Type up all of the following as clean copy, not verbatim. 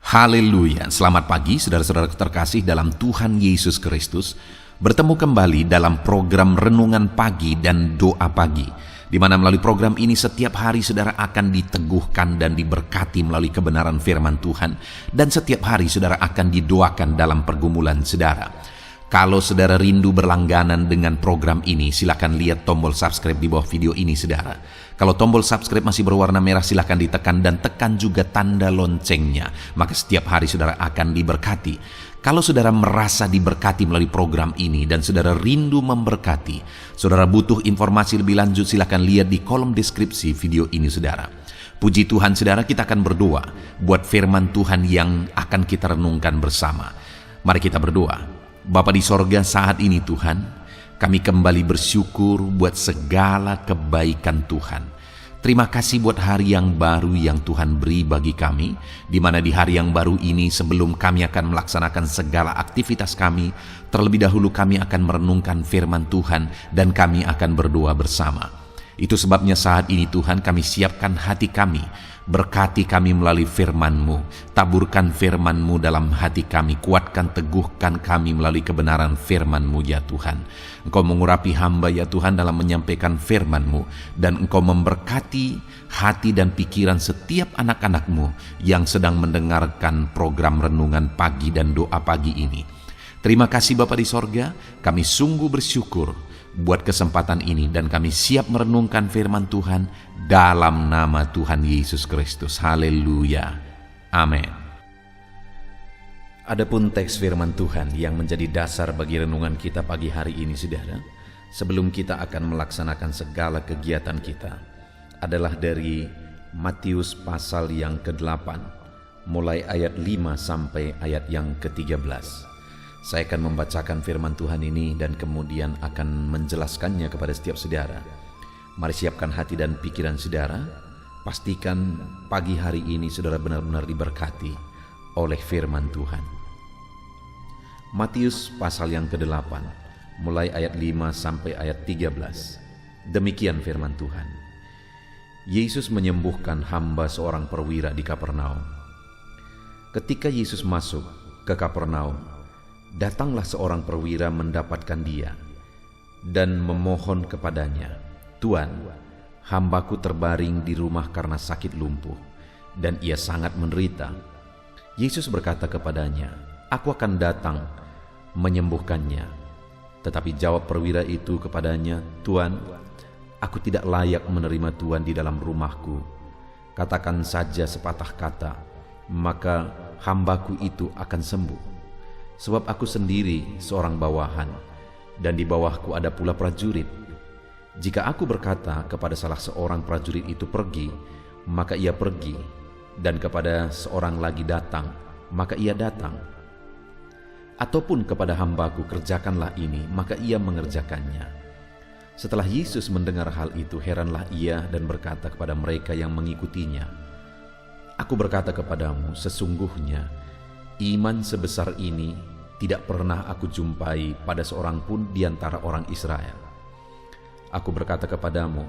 Haleluya, selamat pagi saudara-saudara terkasih dalam Tuhan Yesus Kristus. Bertemu kembali dalam program Renungan Pagi dan Doa Pagi, di mana melalui program ini setiap hari saudara akan diteguhkan dan diberkati melalui kebenaran firman Tuhan, dan setiap hari saudara akan didoakan dalam pergumulan saudara. Kalau saudara rindu berlangganan dengan program ini, silakan lihat tombol subscribe di bawah video ini saudara. Kalau tombol subscribe masih berwarna merah, silakan ditekan dan tekan juga tanda loncengnya. Maka setiap hari saudara akan diberkati. Kalau saudara merasa diberkati melalui program ini dan saudara rindu memberkati, saudara butuh informasi lebih lanjut, silakan lihat di kolom deskripsi video ini saudara. Puji Tuhan saudara, kita akan berdoa buat firman Tuhan yang akan kita renungkan bersama. Mari kita berdoa. Bapa di sorga, saat ini Tuhan, kami kembali bersyukur buat segala kebaikan Tuhan. Terima kasih buat hari yang baru yang Tuhan beri bagi kami, di mana di hari yang baru ini sebelum kami akan melaksanakan segala aktivitas kami, terlebih dahulu kami akan merenungkan firman Tuhan dan kami akan berdoa bersama. Itu sebabnya saat ini Tuhan, kami siapkan hati kami, berkati kami melalui firman-Mu, taburkan firman-Mu dalam hati kami, kuatkan, teguhkan kami melalui kebenaran firman-Mu ya Tuhan. Engkau mengurapi hamba ya Tuhan dalam menyampaikan firman-Mu, dan Engkau memberkati hati dan pikiran setiap anak-anak-Mu yang sedang mendengarkan program Renungan Pagi dan Doa Pagi ini. Terima kasih Bapa di sorga, kami sungguh bersyukur buat kesempatan ini dan kami siap merenungkan firman Tuhan dalam nama Tuhan Yesus Kristus. Haleluya. Amin. Adapun teks firman Tuhan yang menjadi dasar bagi renungan kita pagi hari ini saudara, sebelum kita akan melaksanakan segala kegiatan kita, adalah dari Matius pasal yang ke-8, mulai ayat 5 sampai ayat yang ke-13. Saya akan membacakan firman Tuhan ini dan kemudian akan menjelaskannya kepada setiap saudara. Mari siapkan hati dan pikiran saudara. Pastikan pagi hari ini saudara benar-benar diberkati oleh firman Tuhan. Matius pasal yang ke-8, mulai ayat 5 sampai ayat 13. Demikian firman Tuhan. Yesus menyembuhkan hamba seorang perwira di Kapernaum. Ketika Yesus masuk ke Kapernaum, datanglah seorang perwira mendapatkan dia dan memohon kepadanya, "Tuan, hambaku terbaring di rumah karena sakit lumpuh, dan ia sangat menderita." Yesus berkata kepadanya, "Aku akan datang menyembuhkannya." Tetapi jawab perwira itu kepadanya, "Tuan, aku tidak layak menerima Tuan di dalam rumahku. Katakan saja sepatah kata, maka hambaku itu akan sembuh. Sebab aku sendiri seorang bawahan, dan di bawahku ada pula prajurit. Jika aku berkata kepada salah seorang prajurit itu pergi, maka ia pergi, dan kepada seorang lagi datang, maka ia datang. Ataupun kepada hambaku kerjakanlah ini, maka ia mengerjakannya." Setelah Yesus mendengar hal itu, heranlah ia dan berkata kepada mereka yang mengikutinya, "Aku berkata kepadamu, sesungguhnya iman sebesar ini tidak pernah aku jumpai pada seorang pun di antara orang Israel. Aku berkata kepadamu,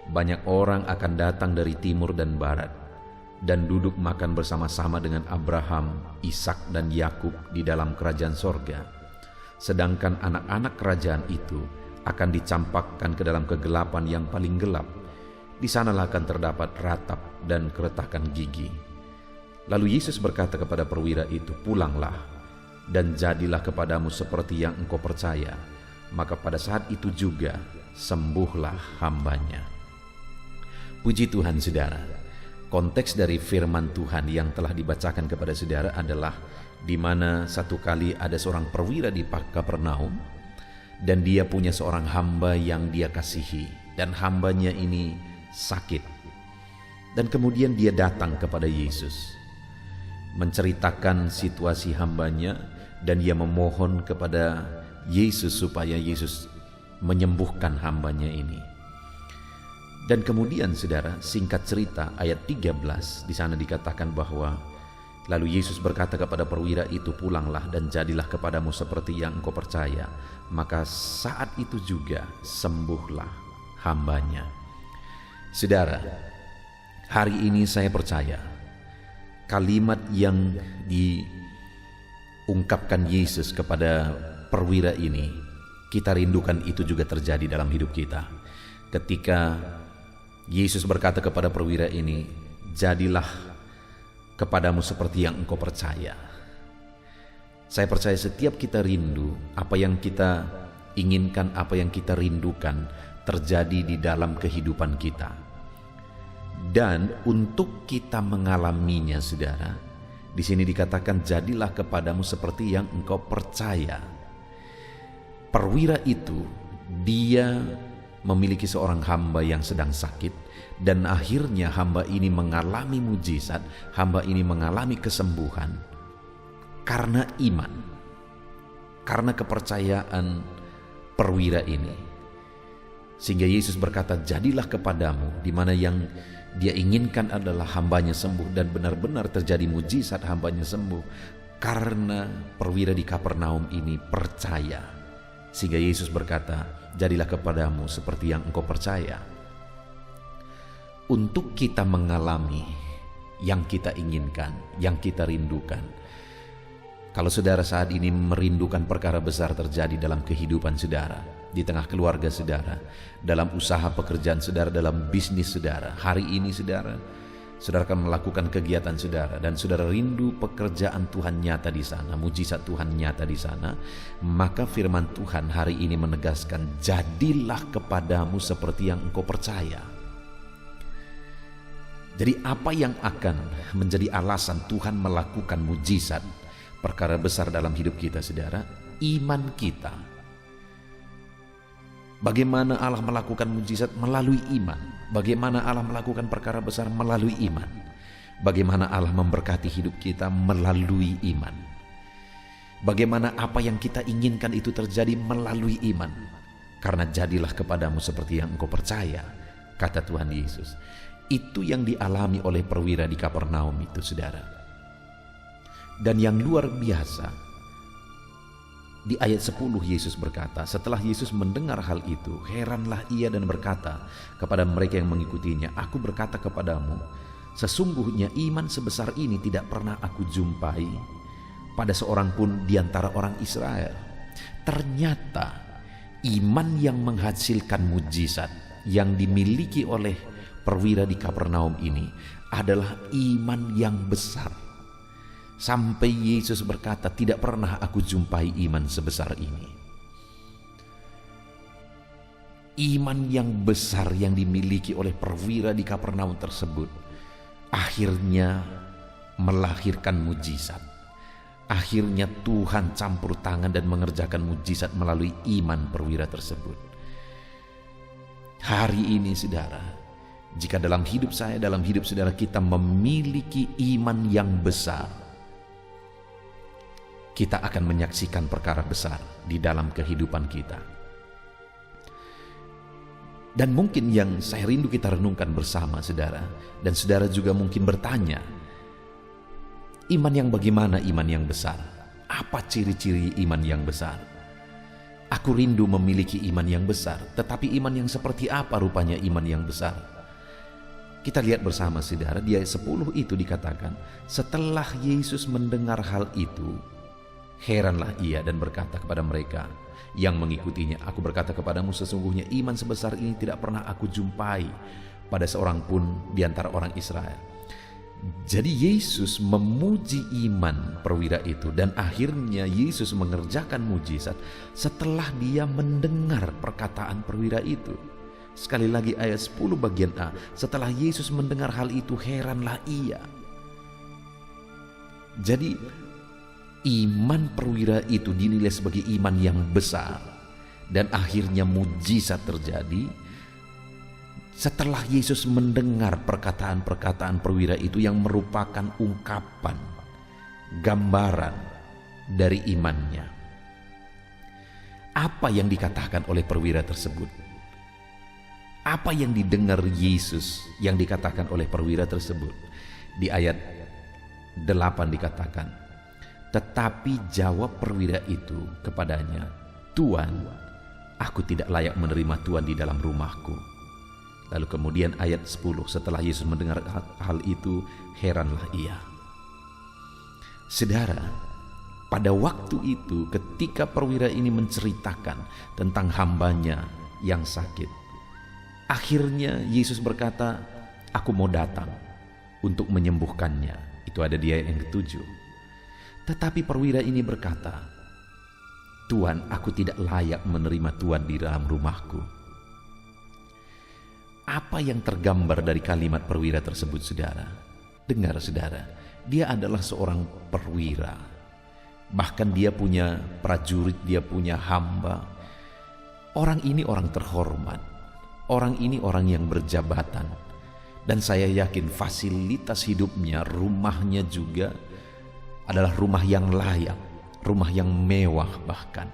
banyak orang akan datang dari timur dan barat, dan duduk makan bersama-sama dengan Abraham, Ishak dan Yakub di dalam kerajaan sorga. Sedangkan anak-anak kerajaan itu akan dicampakkan ke dalam kegelapan yang paling gelap. Di sanalah akan terdapat ratap dan keretakan gigi." Lalu Yesus berkata kepada perwira itu, "Pulanglah, dan jadilah kepadamu seperti yang engkau percaya." Maka pada saat itu juga sembuhlah hambanya. Puji Tuhan saudara. Konteks dari firman Tuhan yang telah dibacakan kepada saudara adalah di mana satu kali ada seorang perwira di Kapernaum, dan dia punya seorang hamba yang dia kasihi, dan hambanya ini sakit. Dan kemudian dia datang kepada Yesus, menceritakan situasi hambanya, dan ia memohon kepada Yesus supaya Yesus menyembuhkan hambanya ini. Dan kemudian saudara, singkat cerita ayat 13 di sana dikatakan bahwa lalu Yesus berkata kepada perwira itu, "Pulanglah dan jadilah kepadamu seperti yang engkau percaya." Maka saat itu juga sembuhlah hambanya. Saudara, hari ini saya percaya kalimat yang diungkapkan Yesus kepada perwira ini, kita rindukan itu juga terjadi dalam hidup kita. Ketika Yesus berkata kepada perwira ini, "Jadilah kepadamu seperti yang engkau percaya." Saya percaya setiap kita rindu, apa yang kita inginkan, apa yang kita rindukan terjadi di dalam kehidupan kita. Dan untuk kita mengalaminya, saudara, di sini dikatakan jadilah kepadamu seperti yang engkau percaya. Perwira itu, dia memiliki seorang hamba yang sedang sakit, dan akhirnya hamba ini mengalami mujizat, hamba ini mengalami kesembuhan karena iman, karena kepercayaan perwira ini. Sehingga Yesus berkata, jadilah kepadamu, di mana yang dia inginkan adalah hambanya sembuh, dan benar-benar terjadi mujizat, hambanya sembuh karena perwira di Kapernaum ini percaya. Sehingga Yesus berkata, jadilah kepadamu seperti yang engkau percaya. Untuk kita mengalami yang kita inginkan, yang kita rindukan. Kalau saudara saat ini merindukan perkara besar terjadi dalam kehidupan saudara, di tengah keluarga saudara, dalam usaha pekerjaan saudara, dalam bisnis saudara, hari ini saudara akan melakukan kegiatan saudara, dan saudara rindu pekerjaan Tuhan nyata di sana, mujizat Tuhan nyata di sana, maka firman Tuhan hari ini menegaskan, jadilah kepadamu seperti yang engkau percaya. Jadi apa yang akan menjadi alasan Tuhan melakukan mujizat, perkara besar dalam hidup kita saudara? Iman kita. Bagaimana Allah melakukan mujizat? Melalui iman. Bagaimana Allah melakukan perkara besar? Melalui iman. Bagaimana Allah memberkati hidup kita? Melalui iman. Bagaimana apa yang kita inginkan itu terjadi? Melalui iman. Karena jadilah kepadamu seperti yang engkau percaya, kata Tuhan Yesus. Itu yang dialami oleh perwira di Kapernaum itu saudara. Dan yang luar biasa, di ayat 10 Yesus berkata, setelah Yesus mendengar hal itu, heranlah ia dan berkata kepada mereka yang mengikutinya, aku berkata kepadamu, sesungguhnya iman sebesar ini tidak pernah aku jumpai pada seorang pun di antara orang Israel. Ternyata iman yang menghasilkan mujizat yang dimiliki oleh perwira di Kapernaum ini adalah iman yang besar. Sampai Yesus berkata, tidak pernah aku jumpai iman sebesar ini. Iman yang besar yang dimiliki oleh perwira di Kapernaum tersebut akhirnya melahirkan mujizat. Akhirnya Tuhan campur tangan dan mengerjakan mujizat melalui iman perwira tersebut. Hari ini saudara, jika dalam hidup saya, dalam hidup saudara, kita memiliki iman yang besar, kita akan menyaksikan perkara besar di dalam kehidupan kita. Dan mungkin yang saya rindu kita renungkan bersama saudara, dan saudara juga mungkin bertanya, iman yang bagaimana iman yang besar? Apa ciri-ciri iman yang besar? Aku rindu memiliki iman yang besar, tetapi iman yang seperti apa rupanya iman yang besar? Kita lihat bersama saudara, di ayat 10 itu dikatakan, setelah Yesus mendengar hal itu, heranlah ia dan berkata kepada mereka yang mengikutinya, aku berkata kepadamu, sesungguhnya iman sebesar ini tidak pernah aku jumpai pada seorang pun di antara orang Israel. Jadi Yesus memuji iman perwira itu, dan akhirnya Yesus mengerjakan mujizat setelah dia mendengar perkataan perwira itu. Sekali lagi ayat 10 bagian A, setelah Yesus mendengar hal itu, heranlah ia. Jadi iman perwira itu dinilai sebagai iman yang besar, dan akhirnya mujizat terjadi setelah Yesus mendengar perkataan-perkataan perwira itu yang merupakan ungkapan, gambaran dari imannya. Apa yang dikatakan oleh perwira tersebut? Apa yang didengar Yesus yang dikatakan oleh perwira tersebut? Di ayat 8 dikatakan, tetapi jawab perwira itu kepadanya, Tuan, aku tidak layak menerima Tuan di dalam rumahku. Lalu kemudian ayat 10, setelah Yesus mendengar hal itu, heranlah ia. Saudara, pada waktu itu ketika perwira ini menceritakan tentang hambanya yang sakit, akhirnya Yesus berkata, "Aku mau datang untuk menyembuhkannya." Itu ada di ayat yang ke-7. Tetapi perwira ini berkata, "Tuhan, aku tidak layak menerima Tuhan di dalam rumahku." Apa yang tergambar dari kalimat perwira tersebut, saudara? Dengar, saudara, dia adalah seorang perwira. Bahkan dia punya prajurit, dia punya hamba. Orang ini orang terhormat. Orang ini orang yang berjabatan. Dan saya yakin fasilitas hidupnya, rumahnya juga adalah rumah yang layak, rumah yang mewah bahkan.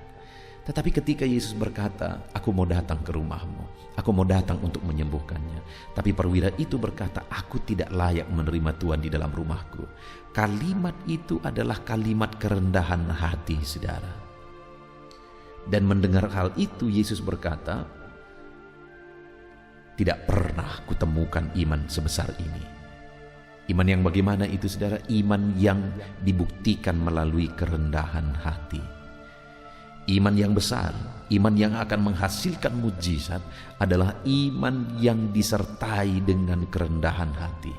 Tetapi ketika Yesus berkata, "Aku mau datang ke rumahmu, aku mau datang untuk menyembuhkannya." Tapi perwira itu berkata, "Aku tidak layak menerima Tuhan di dalam rumahku." Kalimat itu adalah kalimat kerendahan hati, saudara. Dan mendengar hal itu, Yesus berkata, "Tidak pernah kutemukan iman sebesar ini." Iman yang bagaimana itu, saudara? Iman yang dibuktikan melalui kerendahan hati. Iman yang besar, iman yang akan menghasilkan mujizat adalah iman yang disertai dengan kerendahan hati.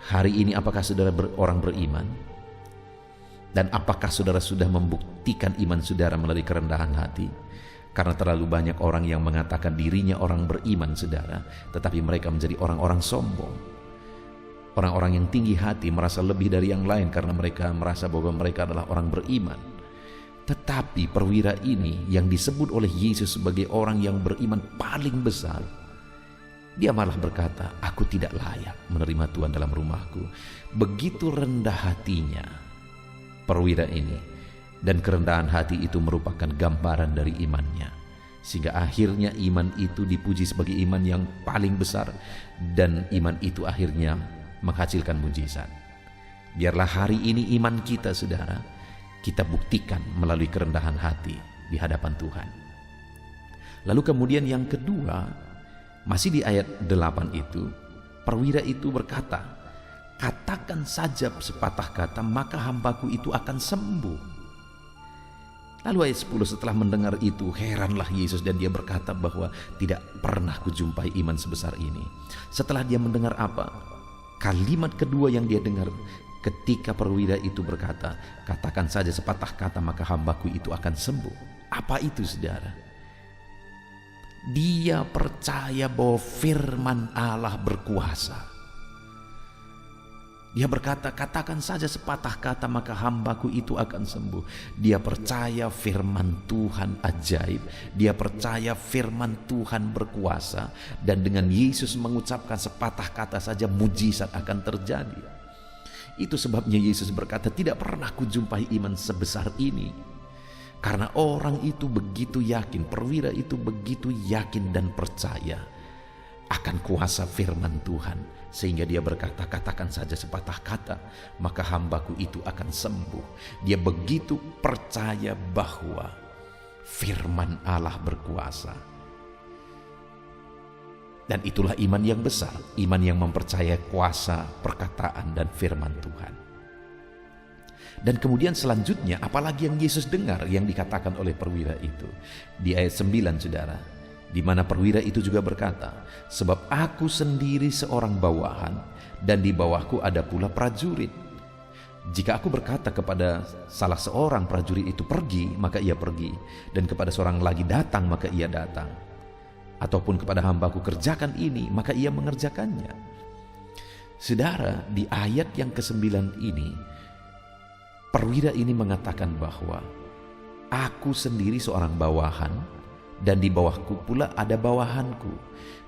Hari ini apakah saudara orang beriman? Dan apakah saudara sudah membuktikan iman saudara melalui kerendahan hati? Karena terlalu banyak orang yang mengatakan dirinya orang beriman, saudara, tetapi mereka menjadi orang-orang sombong. Orang-orang yang tinggi hati merasa lebih dari yang lain karena mereka merasa bahwa mereka adalah orang beriman. Tetapi perwira ini yang disebut oleh Yesus sebagai orang yang beriman paling besar, dia malah berkata, "Aku tidak layak menerima Tuhan dalam rumahku." Begitu rendah hatinya perwira ini, dan kerendahan hati itu merupakan gambaran dari imannya, sehingga akhirnya iman itu dipuji sebagai iman yang paling besar, dan iman itu akhirnya menghasilkan mujizat. Biarlah hari ini iman kita, saudara, kita buktikan melalui kerendahan hati di hadapan Tuhan. Lalu kemudian yang kedua, masih di ayat 8 itu, perwira itu berkata, "Katakan saja sepatah kata, maka hambaku itu akan sembuh." Lalu ayat 10, setelah mendengar itu, heranlah Yesus dan dia berkata bahwa tidak pernah kujumpai iman sebesar ini. Setelah dia mendengar apa? Kalimat kedua yang dia dengar ketika perwira itu berkata, "Katakan saja sepatah kata, maka hambaku itu akan sembuh." Apa itu, saudara? Dia percaya bahwa firman Allah berkuasa. Dia berkata, "Katakan saja sepatah kata, maka hambaku itu akan sembuh." Dia percaya firman Tuhan ajaib. Dia percaya firman Tuhan berkuasa. Dan dengan Yesus mengucapkan sepatah kata saja, mujizat akan terjadi. Itu sebabnya Yesus berkata, "Tidak pernah kujumpai iman sebesar ini." Karena orang itu begitu yakin, perwira itu begitu yakin dan percaya akan kuasa firman Tuhan, sehingga dia berkata, "Katakan saja sepatah kata, maka hambaku itu akan sembuh." Dia begitu percaya bahwa firman Allah berkuasa. Dan itulah iman yang besar, iman yang mempercayai kuasa perkataan dan firman Tuhan. Dan kemudian selanjutnya, apalagi yang Yesus dengar yang dikatakan oleh perwira itu. Di ayat 9, saudara, di mana perwira itu juga berkata, "Sebab aku sendiri seorang bawahan, dan di bawahku ada pula prajurit. Jika aku berkata kepada salah seorang prajurit itu pergi, maka ia pergi, dan kepada seorang lagi datang, maka ia datang. Ataupun kepada hambaku kerjakan ini, maka ia mengerjakannya." Saudara, di ayat yang ke-9 ini, perwira ini mengatakan bahwa aku sendiri seorang bawahan, dan di bawahku pula ada bawahanku.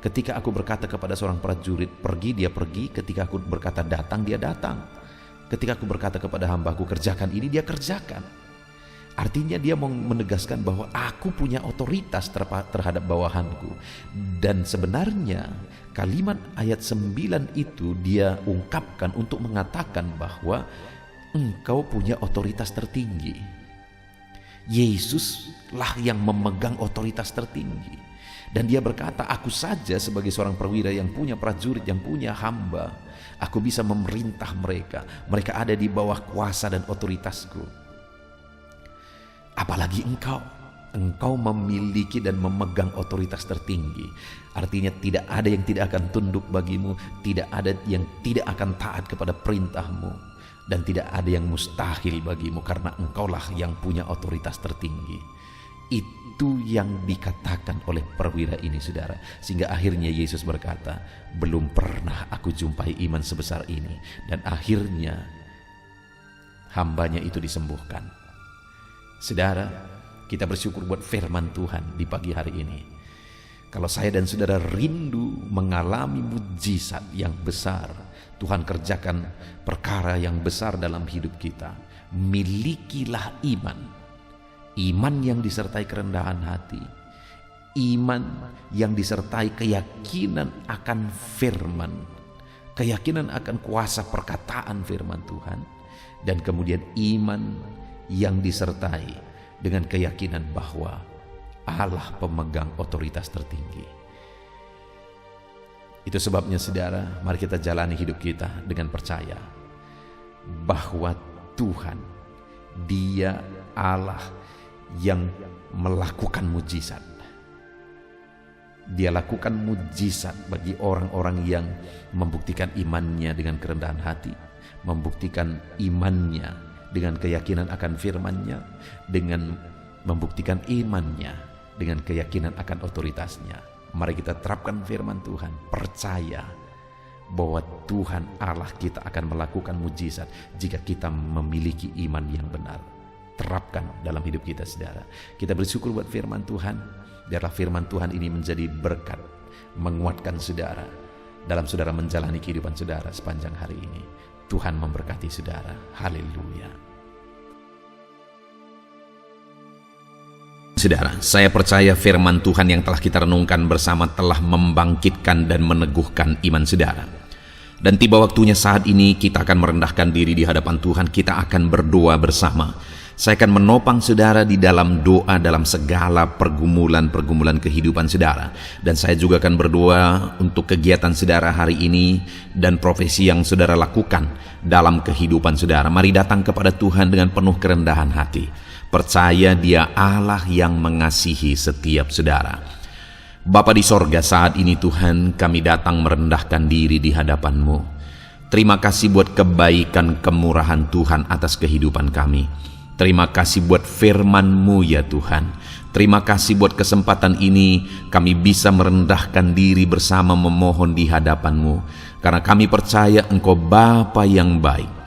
Ketika aku berkata kepada seorang prajurit pergi, dia pergi. Ketika aku berkata datang, dia datang. Ketika aku berkata kepada hambaku kerjakan ini, dia kerjakan. Artinya dia mau menegaskan bahwa aku punya otoritas terhadap bawahanku. Dan sebenarnya kalimat ayat 9 itu dia ungkapkan untuk mengatakan bahwa engkau punya otoritas tertinggi. Yesuslah yang memegang otoritas tertinggi. Dan dia berkata, aku saja sebagai seorang perwira yang punya prajurit, yang punya hamba, aku bisa memerintah mereka. Mereka ada di bawah kuasa dan otoritasku. Apalagi engkau. Engkau memiliki dan memegang otoritas tertinggi. Artinya tidak ada yang tidak akan tunduk bagimu, tidak ada yang tidak akan taat kepada perintahmu, dan tidak ada yang mustahil bagimu, karena engkaulah yang punya otoritas tertinggi. Itu yang dikatakan oleh perwira ini, saudara. Sehingga akhirnya Yesus berkata, belum pernah aku jumpai iman sebesar ini. Dan akhirnya hambanya itu disembuhkan. Saudara, kita bersyukur buat firman Tuhan di pagi hari ini. Kalau saya dan saudara rindu mengalami mujizat yang besar, Tuhan kerjakan perkara yang besar dalam hidup kita, milikilah iman. Iman yang disertai kerendahan hati, iman yang disertai keyakinan akan firman, keyakinan akan kuasa perkataan firman Tuhan, dan kemudian iman yang disertai dengan keyakinan bahwa Allah pemegang otoritas tertinggi. Itu sebabnya saudara, mari kita jalani hidup kita dengan percaya bahwa Tuhan, Dia Allah yang melakukan mujizat. Dia lakukan mujizat bagi orang-orang yang membuktikan imannya dengan kerendahan hati, membuktikan imannya dengan keyakinan akan firman-Nya, dengan membuktikan imannya dengan keyakinan akan otoritasnya. Mari kita terapkan firman Tuhan, percaya bahwa Tuhan Allah kita akan melakukan mujizat jika kita memiliki iman yang benar. Terapkan dalam hidup kita, saudara. Kita bersyukur buat firman Tuhan. Biarlah firman Tuhan ini menjadi berkat, menguatkan saudara dalam saudara menjalani kehidupan saudara sepanjang hari ini. Tuhan memberkati saudara. Haleluya. Saudara, saya percaya firman Tuhan yang telah kita renungkan bersama telah membangkitkan dan meneguhkan iman saudara. Dan tiba waktunya saat ini kita akan merendahkan diri di hadapan Tuhan. Kita akan berdoa bersama. Saya akan menopang saudara di dalam doa dalam segala pergumulan-pergumulan kehidupan saudara. Dan saya juga akan berdoa untuk kegiatan saudara hari ini dan profesi yang saudara lakukan dalam kehidupan saudara. Mari datang kepada Tuhan dengan penuh kerendahan hati. Percaya Dia Allah yang mengasihi setiap saudara. Bapa di sorga, saat ini Tuhan, kami datang merendahkan diri di hadapan-Mu. Terima kasih buat kebaikan kemurahan Tuhan atas kehidupan kami. Terima kasih buat firman-Mu ya Tuhan. Terima kasih buat kesempatan ini kami bisa merendahkan diri bersama memohon di hadapan-Mu. Karena kami percaya Engkau Bapa yang baik.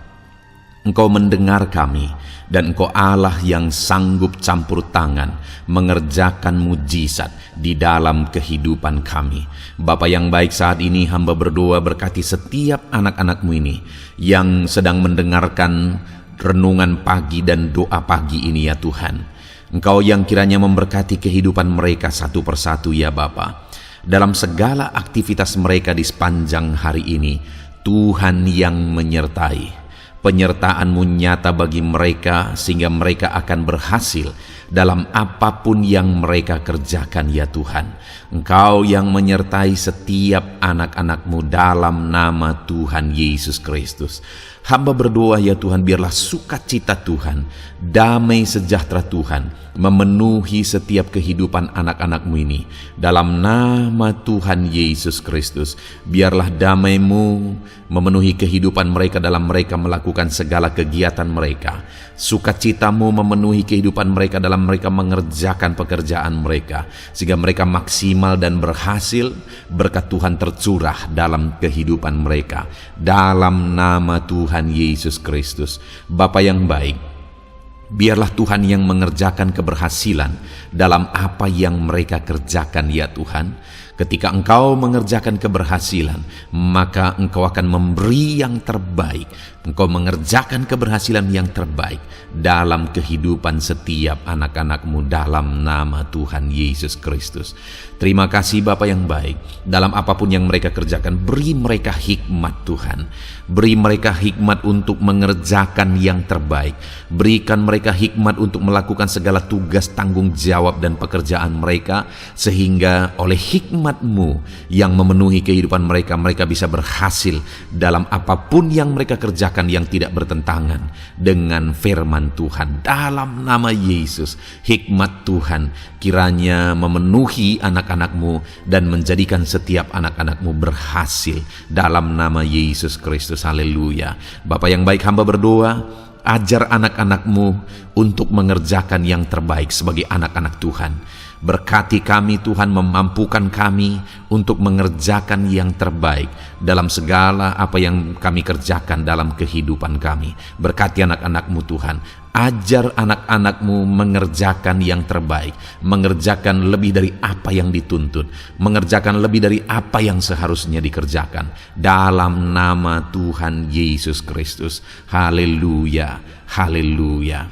Engkau mendengar kami, dan Engkau Allah yang sanggup campur tangan mengerjakan mujizat di dalam kehidupan kami. Bapa yang baik, saat ini hamba berdoa berkati setiap anak-anak-Mu ini yang sedang mendengarkan renungan pagi dan doa pagi ini ya Tuhan. Engkau yang kiranya memberkati kehidupan mereka satu persatu ya Bapa. Dalam segala aktivitas mereka di sepanjang hari ini, Tuhan yang menyertai. Penyertaan-Mu nyata bagi mereka sehingga mereka akan berhasil dalam apapun yang mereka kerjakan ya Tuhan. Engkau yang menyertai setiap anak-anak-Mu dalam nama Tuhan Yesus Kristus. Hamba berdoa ya Tuhan, biarlah sukacita Tuhan, damai sejahtera Tuhan memenuhi setiap kehidupan anak-anak-Mu ini. Dalam nama Tuhan Yesus Kristus, biarlah damai-Mu memenuhi kehidupan mereka dalam mereka melakukan segala kegiatan mereka. Sukacita-Mu memenuhi kehidupan mereka dalam mereka mengerjakan pekerjaan mereka, sehingga mereka maksimal dan berhasil. Berkat Tuhan tercurah dalam kehidupan mereka. Dalam nama Tuhan Yesus Kristus. Bapa yang baik, biarlah Tuhan yang mengerjakan keberhasilan dalam apa yang mereka kerjakan ya Tuhan. Ketika Engkau mengerjakan keberhasilan, maka Engkau akan memberi yang terbaik Engkau mengerjakan keberhasilan yang terbaik dalam kehidupan setiap anak-anak-Mu dalam nama Tuhan Yesus Kristus. Terima kasih Bapa yang baik. Dalam apapun yang mereka kerjakan, beri mereka hikmat Tuhan. Beri mereka hikmat untuk mengerjakan yang terbaik. Berikan mereka hikmat untuk melakukan segala tugas, tanggung jawab dan pekerjaan mereka, sehingga oleh hikmat-Mu yang memenuhi kehidupan mereka, mereka bisa berhasil dalam apapun yang mereka kerjakan yang tidak bertentangan dengan firman Tuhan. Dalam nama Yesus, hikmat Tuhan kiranya memenuhi anak-anak-Mu dan menjadikan setiap anak-anak-Mu berhasil dalam nama Yesus Kristus. Haleluya. Bapa yang baik, hamba berdoa, ajar anak-anak-Mu untuk mengerjakan yang terbaik sebagai anak-anak Tuhan. Berkati kami Tuhan, memampukan kami untuk mengerjakan yang terbaik dalam segala apa yang kami kerjakan dalam kehidupan kami. Berkati anak-anak-Mu Tuhan, ajar anak-anak-Mu mengerjakan yang terbaik, mengerjakan lebih dari apa yang dituntut, mengerjakan lebih dari apa yang seharusnya dikerjakan dalam nama Tuhan Yesus Kristus. Haleluya, haleluya.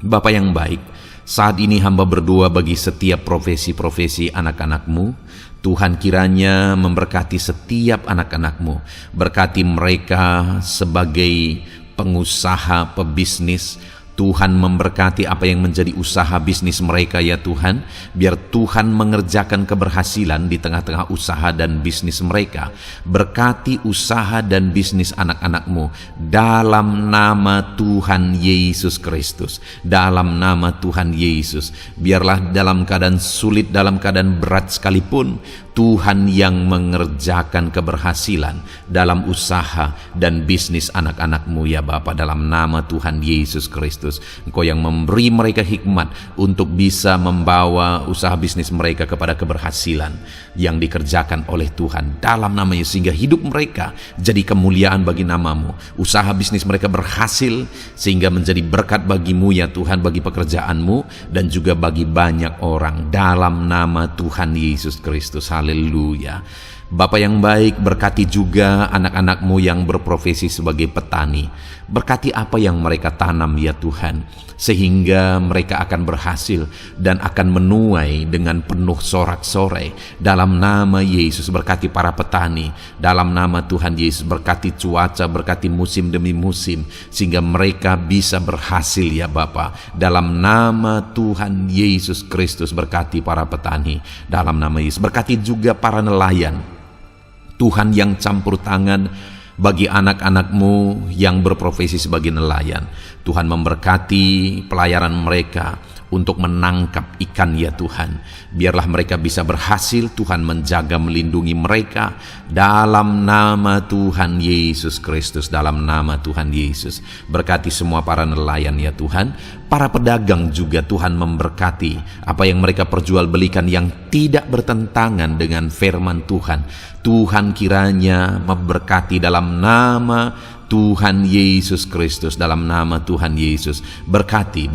Bapa yang baik, saat ini hamba berdoa bagi setiap profesi-profesi anak-anak-Mu. Tuhan kiranya memberkati setiap anak-anak-Mu. Berkati mereka sebagai pengusaha, pebisnis. Tuhan memberkati apa yang menjadi usaha bisnis mereka ya Tuhan. Biar Tuhan mengerjakan keberhasilan di tengah-tengah usaha dan bisnis mereka. Berkati usaha dan bisnis anak-anak-Mu dalam nama Tuhan Yesus Kristus. Dalam nama Tuhan Yesus. Biarlah dalam keadaan sulit, dalam keadaan berat sekalipun, Tuhan yang mengerjakan keberhasilan dalam usaha dan bisnis anak-anak-Mu ya Bapa, dalam nama Tuhan Yesus Kristus. Engkau yang memberi mereka hikmat untuk bisa membawa usaha bisnis mereka kepada keberhasilan yang dikerjakan oleh Tuhan dalam nama Yesus, sehingga hidup mereka jadi kemuliaan bagi nama-Mu. Usaha bisnis mereka berhasil sehingga menjadi berkat bagi-Mu ya Tuhan, bagi pekerjaan-Mu dan juga bagi banyak orang dalam nama Tuhan Yesus Kristus. Haleluya. Bapa yang baik, berkati juga anak-anak-Mu yang berprofesi sebagai petani. Berkati apa yang mereka tanam ya Tuhan, sehingga mereka akan berhasil dan akan menuai dengan penuh sorak-sorai dalam nama Yesus. Berkati para petani dalam nama Tuhan Yesus. Berkati cuaca, berkati musim demi musim, sehingga mereka bisa berhasil ya Bapa, dalam nama Tuhan Yesus Kristus. Berkati para petani dalam nama Yesus. Berkati juga para nelayan Tuhan yang campur tangan bagi anak-anak-Mu yang berprofesi sebagai nelayan. Tuhan memberkati pelayaran mereka untuk menangkap ikan ya Tuhan. Biarlah mereka bisa berhasil. Tuhan menjaga, melindungi mereka dalam nama Tuhan Yesus Kristus. Dalam nama Tuhan Yesus. Berkati semua para nelayan ya Tuhan. Para pedagang juga Tuhan memberkati apa yang mereka perjualbelikan yang tidak bertentangan dengan firman Tuhan. Tuhan kiranya memberkati dalam nama Tuhan Yesus Kristus. Dalam nama Tuhan Yesus. Berkati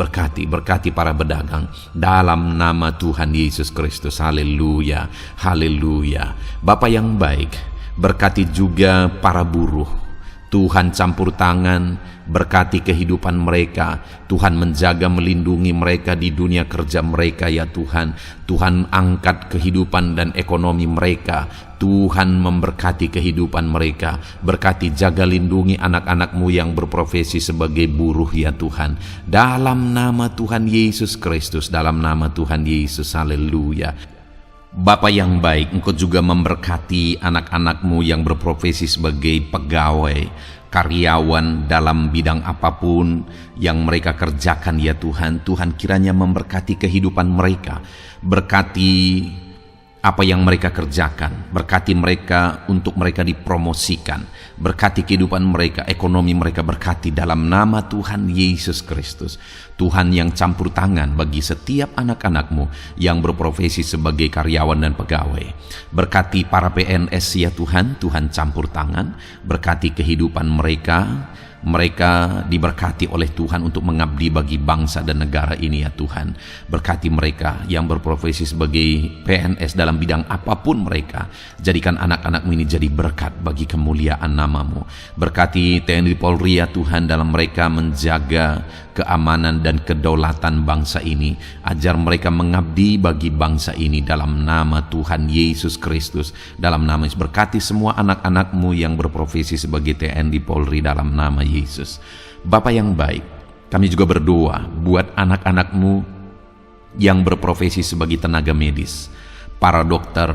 para pedagang dalam nama Tuhan Yesus Kristus. Haleluya, haleluya. Bapa yang baik, berkati juga para buruh. Tuhan campur tangan, berkati kehidupan mereka. Tuhan menjaga, melindungi mereka di dunia kerja mereka ya Tuhan. Tuhan angkat kehidupan dan ekonomi mereka. Tuhan memberkati kehidupan mereka. Berkati, jaga, lindungi anak-anak-Mu yang berprofesi sebagai buruh ya Tuhan. Dalam nama Tuhan Yesus Kristus. Dalam nama Tuhan Yesus. Haleluya. Bapa yang baik, Engkau juga memberkati anak-anak-Mu yang berprofesi sebagai pegawai, karyawan dalam bidang apapun yang mereka kerjakan ya Tuhan. Tuhan kiranya memberkati kehidupan mereka. Berkati apa yang mereka kerjakan. Berkati mereka untuk mereka dipromosikan. Berkati kehidupan mereka, ekonomi mereka. Berkati dalam nama Tuhan Yesus Kristus. Tuhan yang campur tangan bagi setiap anak-anak-Mu yang berprofesi sebagai karyawan dan pegawai. Berkati para PNS ya Tuhan. Tuhan campur tangan. Berkati kehidupan mereka. Mereka diberkati oleh Tuhan untuk mengabdi bagi bangsa dan negara ini ya Tuhan. Berkati mereka yang berprofesi sebagai PNS dalam bidang apapun mereka. Jadikan anak-anak-Mu ini jadi berkat bagi kemuliaan nama-Mu. Berkati TNI Polri ya Tuhan dalam mereka menjaga keamanan dan kedaulatan bangsa ini. Ajar mereka mengabdi bagi bangsa ini dalam nama Tuhan Yesus Kristus. Dalam nama Yesus, berkati semua anak-anak-Mu yang berprofesi sebagai TNI Polri dalam nama Yesus. Bapa yang baik, kami juga berdoa buat anak-anak-Mu yang berprofesi sebagai tenaga medis, para dokter,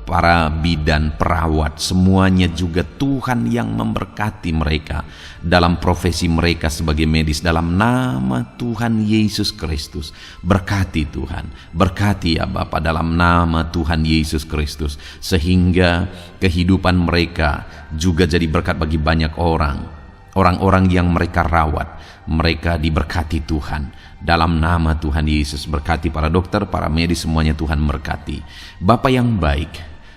para bidan, perawat, semuanya juga Tuhan yang memberkati mereka dalam profesi mereka sebagai medis dalam nama Tuhan Yesus Kristus. Berkati Tuhan, berkati ya Bapa dalam nama Tuhan Yesus Kristus, sehingga kehidupan mereka juga jadi berkat bagi banyak orang-orang yang mereka rawat. Mereka diberkati Tuhan dalam nama Tuhan Yesus. Berkati para dokter, para medis, semuanya Tuhan berkati. Bapa yang baik,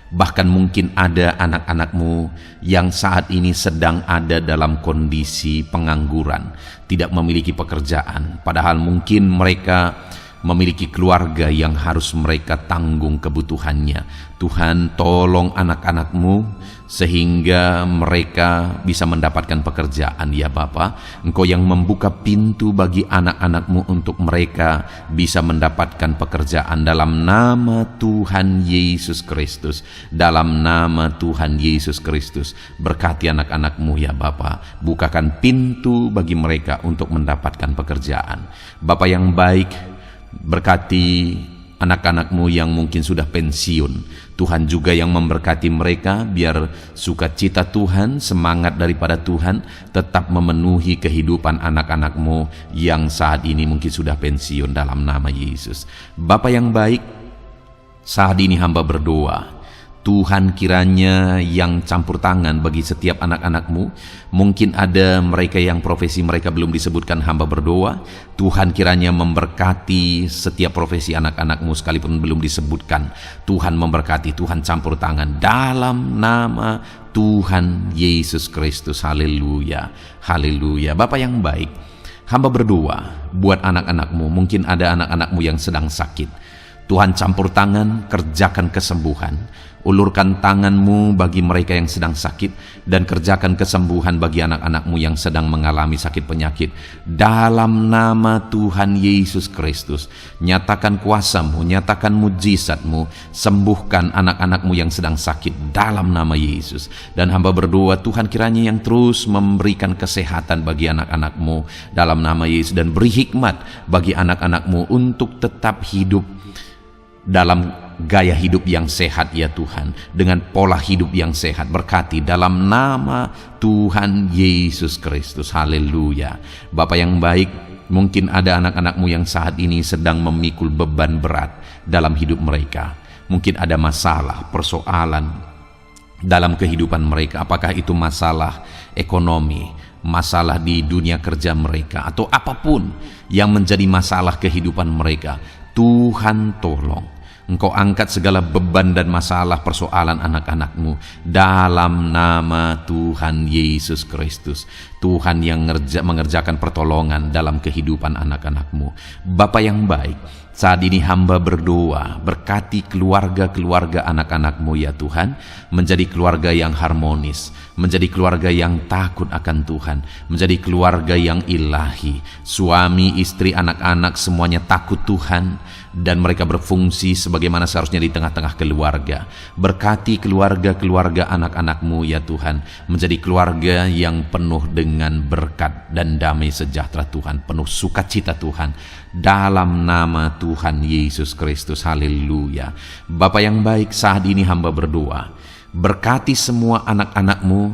bahkan mungkin ada anak-anak-Mu yang saat ini sedang ada dalam kondisi pengangguran, tidak memiliki pekerjaan, padahal mungkin mereka memiliki keluarga yang harus mereka tanggung kebutuhannya. Tuhan, tolong anak-anak-Mu sehingga mereka bisa mendapatkan pekerjaan ya Bapa. Engkau yang membuka pintu bagi anak-anak-Mu untuk mereka bisa mendapatkan pekerjaan dalam nama Tuhan Yesus Kristus. Dalam nama Tuhan Yesus Kristus, berkati anak-anak-Mu ya Bapa. Bukakan pintu bagi mereka untuk mendapatkan pekerjaan. Bapa yang baik, berkati anak-anak-Mu yang mungkin sudah pensiun. Tuhan juga yang memberkati mereka, biar sukacita Tuhan, semangat daripada Tuhan tetap memenuhi kehidupan anak-anak-Mu yang saat ini mungkin sudah pensiun dalam nama Yesus. Bapa yang baik, saat ini hamba berdoa, Tuhan kiranya yang campur tangan bagi setiap anak-anak-Mu. Mungkin ada mereka yang profesi mereka belum disebutkan, hamba berdoa Tuhan kiranya memberkati setiap profesi anak-anak-Mu sekalipun belum disebutkan. Tuhan memberkati, Tuhan campur tangan dalam nama Tuhan Yesus Kristus. Haleluya, haleluya. Bapa yang baik, hamba berdoa buat anak-anak-Mu. Mungkin ada anak-anak-Mu yang sedang sakit. Tuhan campur tangan, kerjakan kesembuhan. Ulurkan tangan-Mu bagi mereka yang sedang sakit, dan kerjakan kesembuhan bagi anak-anak-Mu yang sedang mengalami sakit penyakit. Dalam nama Tuhan Yesus Kristus, nyatakan kuasa-Mu, nyatakan mujizat-Mu, sembuhkan anak-anak-Mu yang sedang sakit dalam nama Yesus. Dan hamba berdoa Tuhan kiranya yang terus memberikan kesehatan bagi anak-anak-Mu dalam nama Yesus, dan beri hikmat bagi anak-anak-Mu untuk tetap hidup dalam gaya hidup yang sehat ya Tuhan, dengan pola hidup yang sehat. Berkati dalam nama Tuhan Yesus Kristus. Haleluya. Bapa yang baik, mungkin ada anak-anak-Mu yang saat ini sedang memikul beban berat dalam hidup mereka. Mungkin ada masalah, persoalan dalam kehidupan mereka. Apakah itu masalah ekonomi, masalah di dunia kerja mereka, atau apapun yang menjadi masalah kehidupan mereka. Tuhan tolong, Engkau angkat segala beban dan masalah persoalan anak-anak-Mu dalam nama Tuhan Yesus Kristus. Tuhan yang mengerjakan pertolongan dalam kehidupan anak-anak-Mu. Bapa yang baik, saat ini hamba berdoa, berkati keluarga-keluarga anak-anak-Mu ya Tuhan, menjadi keluarga yang harmonis, menjadi keluarga yang takut akan Tuhan, menjadi keluarga yang ilahi. Suami, istri, anak-anak semuanya takut Tuhan, dan mereka berfungsi sebagaimana seharusnya di tengah-tengah keluarga. Berkati keluarga-keluarga anak-anak-Mu ya Tuhan, menjadi keluarga yang penuh dengan berkat dan damai sejahtera Tuhan, penuh sukacita Tuhan, dalam nama Tuhan Yesus Kristus. Haleluya. Bapa yang baik, saat ini hamba berdoa, berkati semua anak-anak-Mu,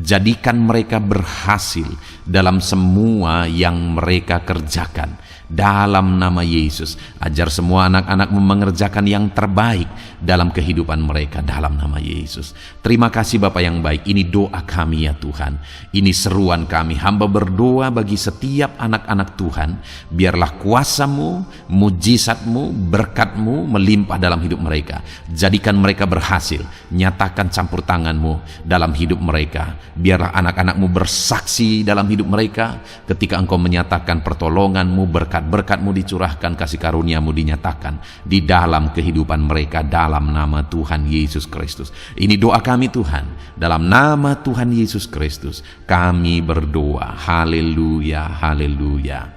jadikan mereka berhasil dalam semua yang mereka kerjakan dalam nama Yesus. Ajar semua anak-anak-Mu mengerjakan yang terbaik dalam kehidupan mereka dalam nama Yesus. Terima kasih Bapa yang baik. Ini doa kami ya Tuhan, ini seruan kami. Hamba berdoa bagi setiap anak-anak Tuhan, biarlah kuasa-Mu, mujizat-Mu, berkat-Mu melimpah dalam hidup mereka. Jadikan mereka berhasil, nyatakan campur tangan-Mu dalam hidup mereka. Biarlah anak-anak-Mu bersaksi dalam hidup mereka ketika Engkau menyatakan pertolongan-Mu, berkat-berkat-Mu dicurahkan, kasih karunia-Mu dinyatakan di dalam kehidupan mereka dalam nama Tuhan Yesus Kristus. Ini doa kami Tuhan, dalam nama Tuhan Yesus Kristus kami berdoa. Haleluya, haleluya.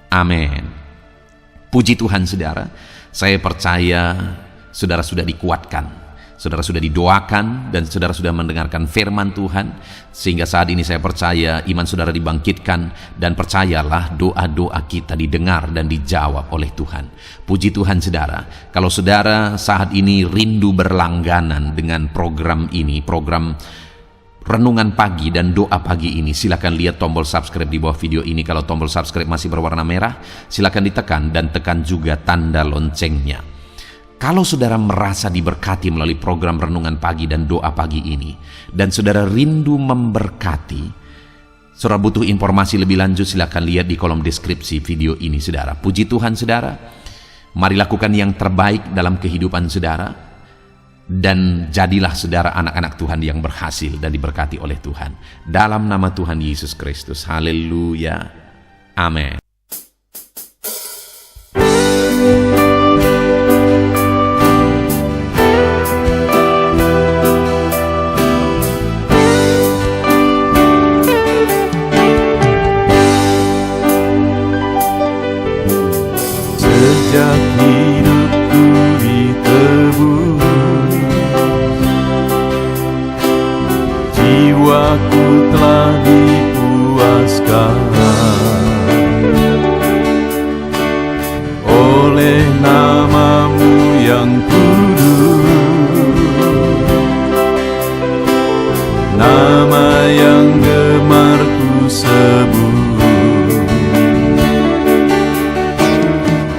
Amin. Puji Tuhan saudara, saya percaya saudara sudah dikuatkan, saudara sudah didoakan, dan saudara sudah mendengarkan firman Tuhan, sehingga saat ini saya percaya iman saudara dibangkitkan, dan percayalah doa-doa kita didengar dan dijawab oleh Tuhan. Puji Tuhan saudara, kalau saudara saat ini rindu berlangganan dengan program ini, program Renungan Pagi dan Doa Pagi ini, silakan lihat tombol subscribe di bawah video ini. Kalau tombol subscribe masih berwarna merah, silakan ditekan dan tekan juga tanda loncengnya. Kalau saudara merasa diberkati melalui program Renungan Pagi dan Doa Pagi ini, dan saudara rindu memberkati, saudara butuh informasi lebih lanjut, silakan lihat di kolom deskripsi video ini saudara. Puji Tuhan saudara, mari lakukan yang terbaik dalam kehidupan saudara, dan jadilah saudara anak-anak Tuhan yang berhasil dan diberkati oleh Tuhan. Dalam nama Tuhan Yesus Kristus. Haleluya. Amin. Sejak hidupku ditebus, jiwaku telah dipuaskan oleh nama-Mu yang kudus, nama yang gemar ku sebut,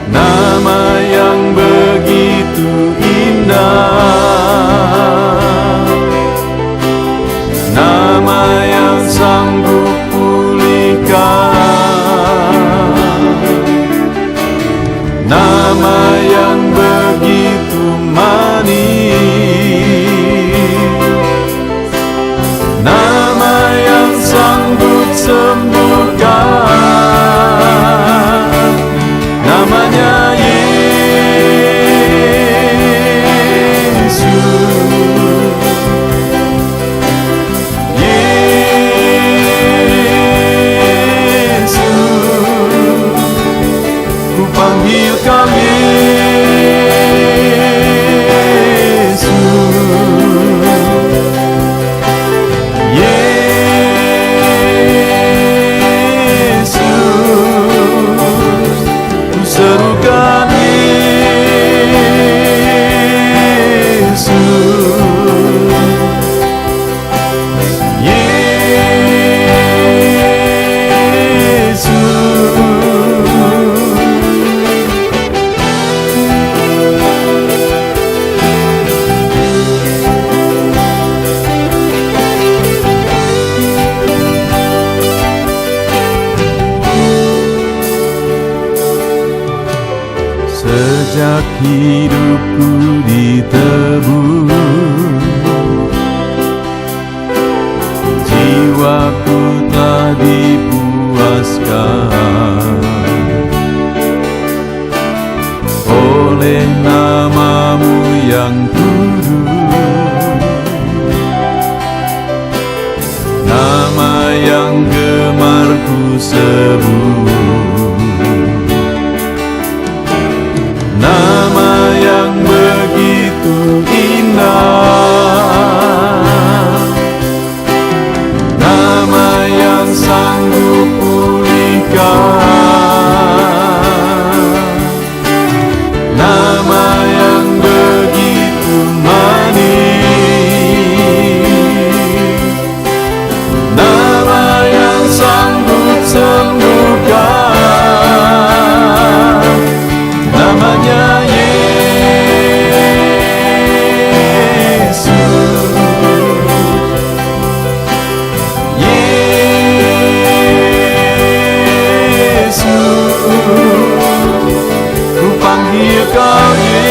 nama yang begitu indah, nama yang sanggup pulihkan, nama yang begitu manis, nama yang sanggup sembuhkan, namanya panggil Kau Yesus, Yesus, ku serukan Yesus, sejak hidupku ditebus, jiwaku telah dipuaskan oleh nama-Mu yang kudus, nama yang gemar ku sebut, nama yang begitu indah, nama yang sanggup pulihkan, nama yang begitu manis, nama yang sanggup sembuhkan, namanya Yesus, Yesus, ku panggil Kau Yesus,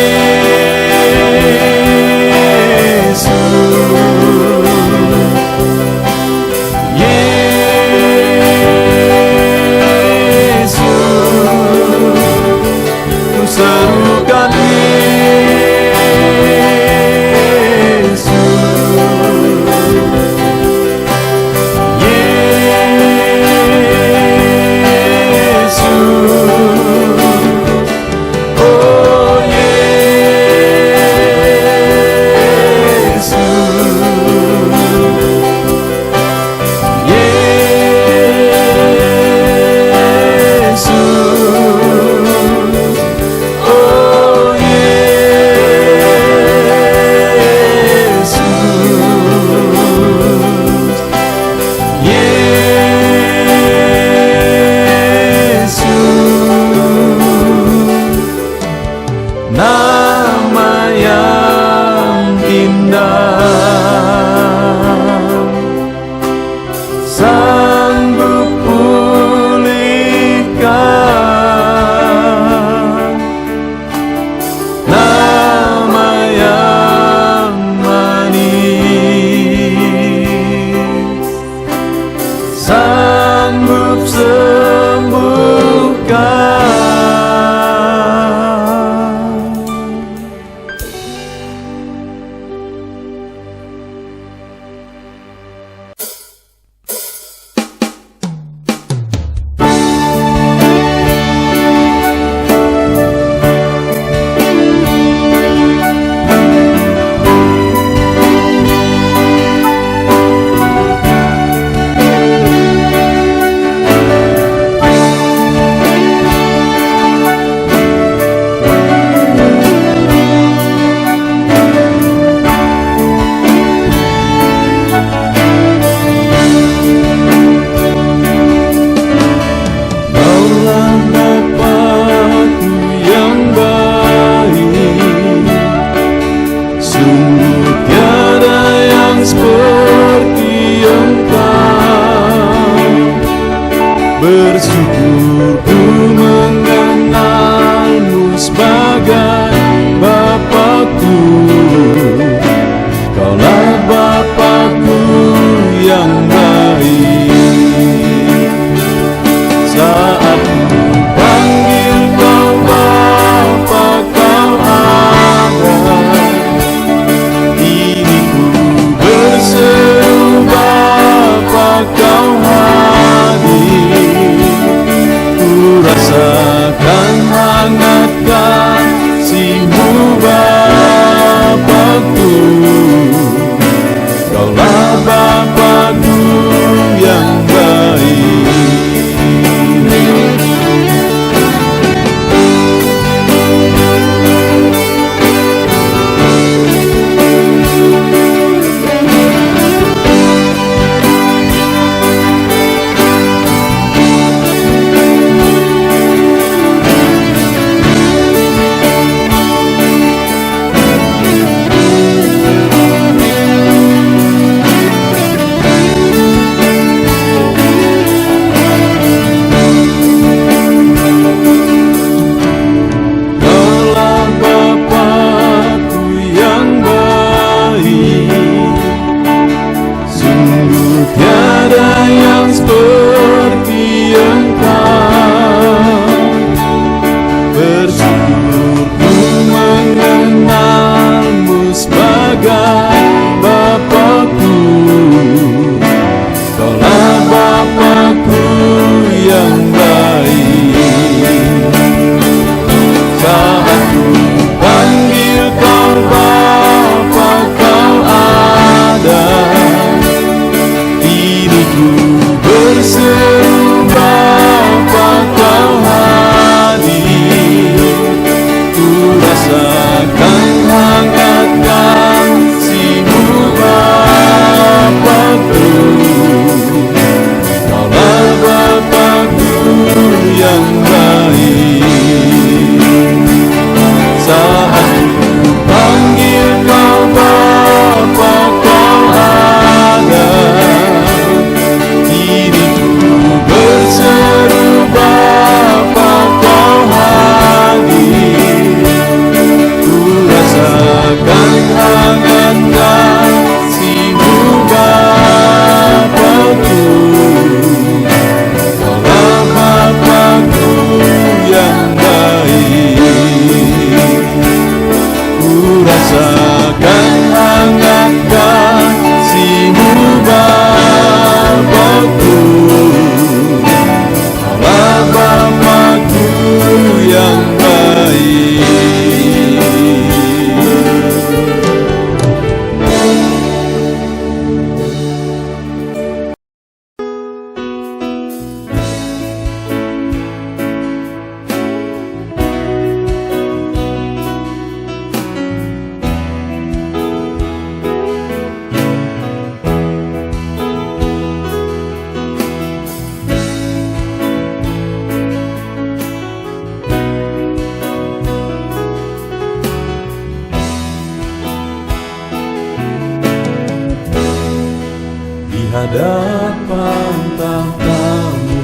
hadapan tahtamu,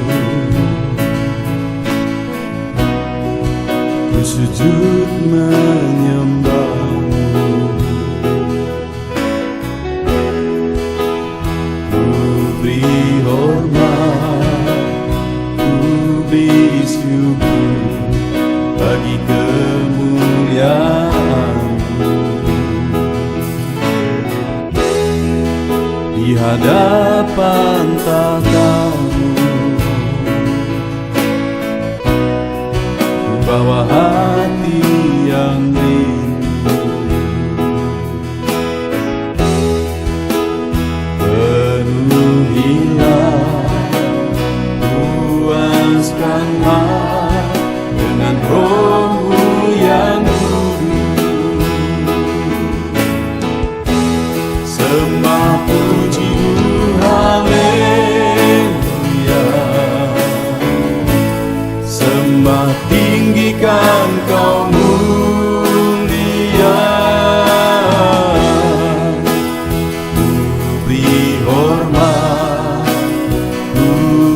ku sujud menyembahmu. Ku beri hormat, ku beri syukur bagi kemuliaan-Mu. Di hadapan tahtamu, ku bawa hati yang rindu. Penuhilah, puaskanlah dengan Roh-Mu yang kudus. Sembah puji-Mu, haleluya. Sembah tinggikan Kau mulia. Ku beri hormat, ku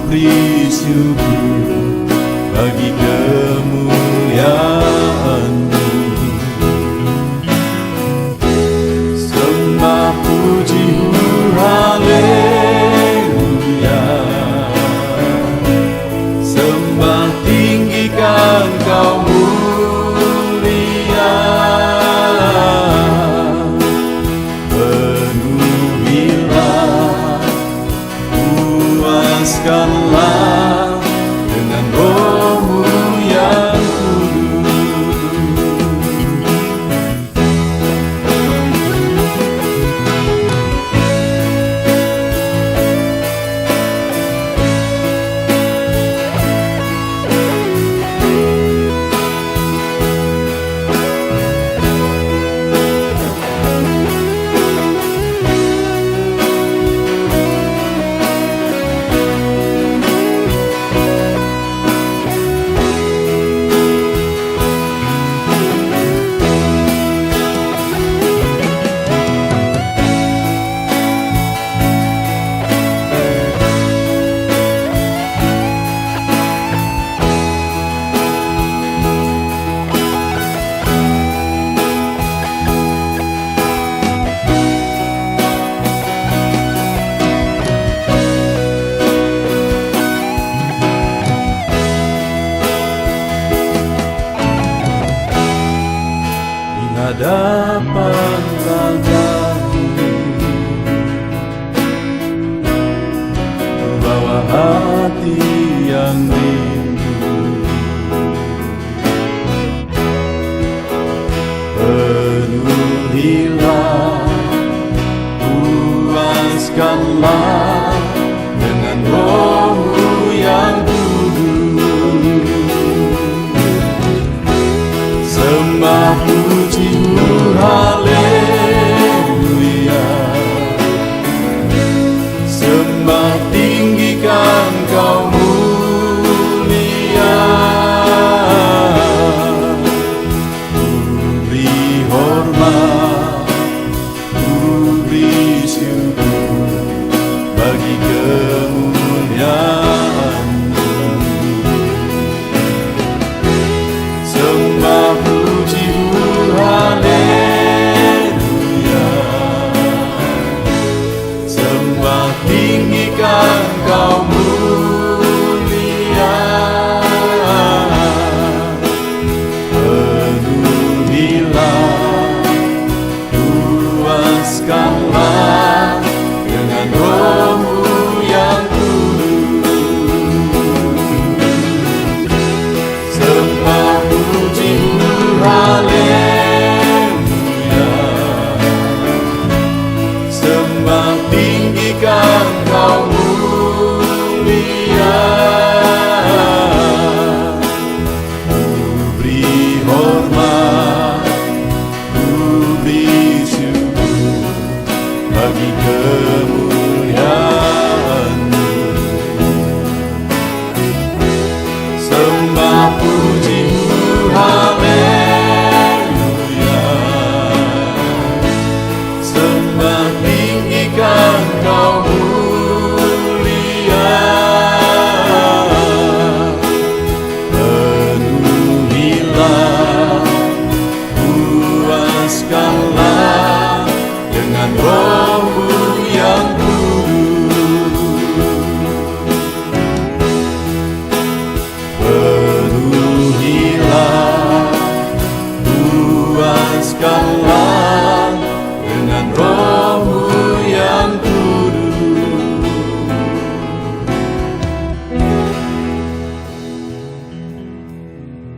beri syukur bagi kemuliaan-Mu. Sembah puji-Mu, haleluya. Sembah tinggikan Kau mulia. Penuhilah, puaskanlah dengan Roh-Mu yang kudus. Hadapan